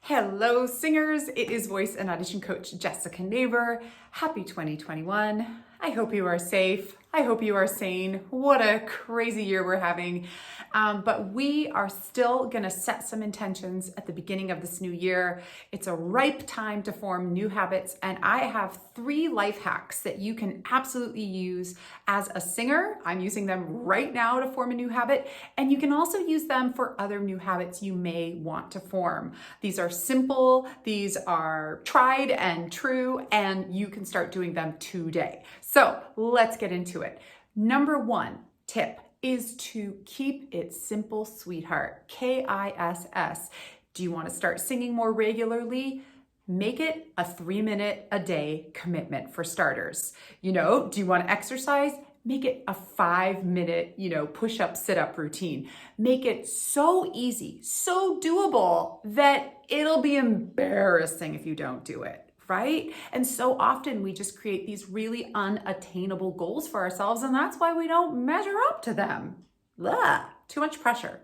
Hello singers, it is voice and audition coach Jessica Neighbor. Happy 2021. I hope you are safe. I hope you are sane. What a crazy year we're having. But we are still gonna set some intentions at the beginning of this new year. It's a ripe time to form new habits, and I have 3 life hacks that you can absolutely use as a singer. I'm using them right now to form a new habit, and you can also use them for other new habits you may want to form. These are simple, these are tried and true, and you can start doing them today. So let's get into it. Number 1 tip is to keep it simple, sweetheart. K.I.S.S. Do you want to start singing more regularly? Make it a 3-minute a day commitment for starters. Do you want to exercise? Make it a 5-minute, push-up, sit-up routine. Make it so easy, so doable that it'll be embarrassing if you don't do it. Right? And so often we just create these really unattainable goals for ourselves, and that's why we don't measure up to them. Ugh, too much pressure.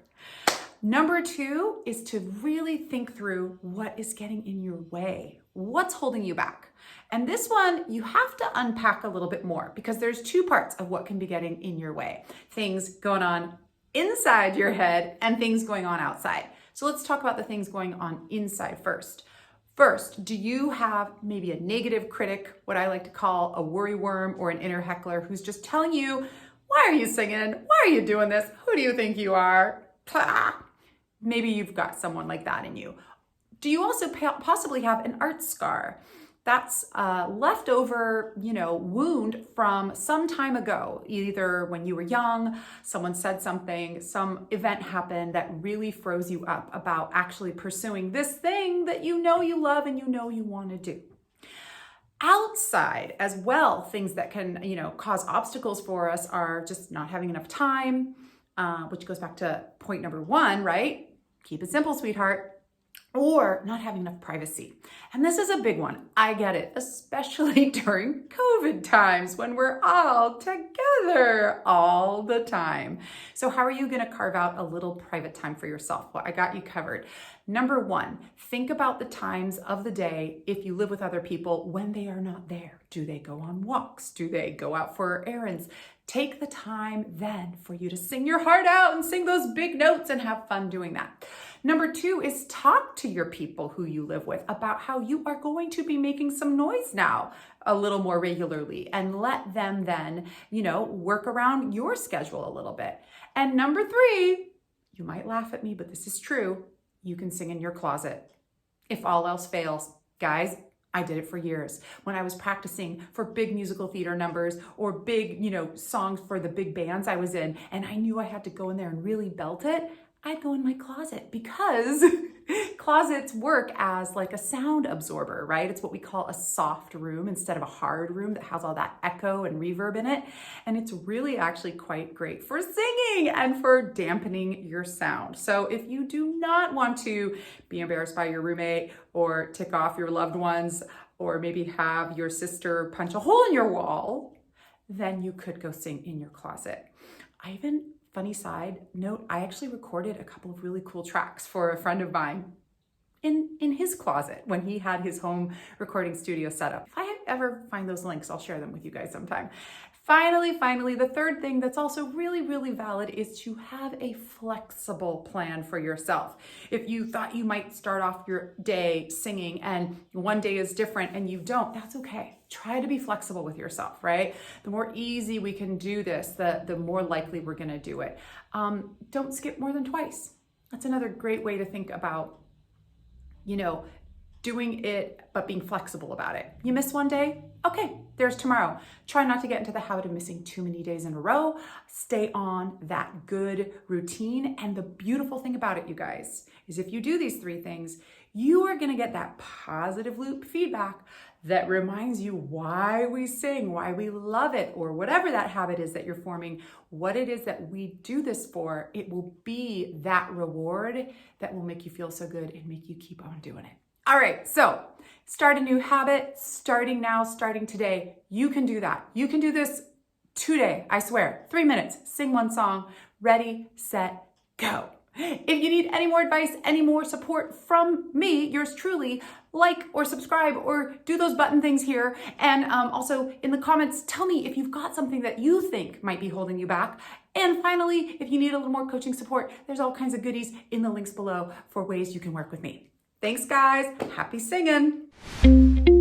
Number 2 is to really think through what is getting in your way. What's holding you back? And this one, you have to unpack a little bit more because there's 2 parts of what can be getting in your way. Things going on inside your head and things going on outside. So let's talk about the things going on inside first. First, do you have maybe a negative critic, what I like to call a worry worm or an inner heckler who's just telling you, why are you singing? Why are you doing this? Who do you think you are? Maybe you've got someone like that in you. Do you also possibly have an art scar? That's a leftover, wound from some time ago, either when you were young, someone said something, some event happened that really froze you up about actually pursuing this thing that you love and you want to do. Outside as well, things that can, cause obstacles for us are just not having enough time, which goes back to point number 1, right? Keep it simple, sweetheart. Or not having enough privacy. And this is a big one. I get it, especially during COVID times when we're all together all the time. So how are you going to carve out a little private time for yourself? Well, I got you covered. Number 1, think about the times of the day if you live with other people when they are not there. Do they go on walks? Do they go out for errands? Take the time then for you to sing your heart out and sing those big notes and have fun doing that. Number 2 is talk to your people who you live with about how you are going to be making some noise now a little more regularly, and let them then, work around your schedule a little bit. And number 3, you might laugh at me, but this is true. You can sing in your closet. If all else fails, guys, I did it for years. When I was practicing for big musical theater numbers or big, songs for the big bands I was in, and I knew I had to go in there and really belt it, I'd go in my closet because closets work as like a sound absorber, right? It's what we call a soft room instead of a hard room that has all that echo and reverb in it. And it's really actually quite great for singing and for dampening your sound. So if you do not want to be embarrassed by your roommate or tick off your loved ones, or maybe have your sister punch a hole in your wall, then you could go sing in your closet. Funny side note, I actually recorded a couple of really cool tracks for a friend of mine in his closet when he had his home recording studio set up. If I ever find those links, I'll share them with you guys sometime. Finally, the third thing that's also really, really valid is to have a flexible plan for yourself. If you thought you might start off your day singing and one day is different and you don't, that's okay. Try to be flexible with yourself, right? The more easy we can do this, the more likely we're gonna do it. Don't skip more than twice. That's another great way to think about, doing it, but being flexible about it. You miss one day? Okay, there's tomorrow. Try not to get into the habit of missing too many days in a row. Stay on that good routine. And the beautiful thing about it, you guys, is if you do these 3 things, you are gonna get that positive loop feedback that reminds you why we sing, why we love it, or whatever that habit is that you're forming, what it is that we do this for. It will be that reward that will make you feel so good and make you keep on doing it. All right, so start a new habit, starting now, starting today. You can do that. You can do this today, I swear. 3 minutes, sing one song, ready, set, go. If you need any more advice, any more support from me, yours truly, like or subscribe or do those button things here. And also in the comments, tell me if you've got something that you think might be holding you back. And finally, if you need a little more coaching support, there's all kinds of goodies in the links below for ways you can work with me. Thanks, guys. Happy singing.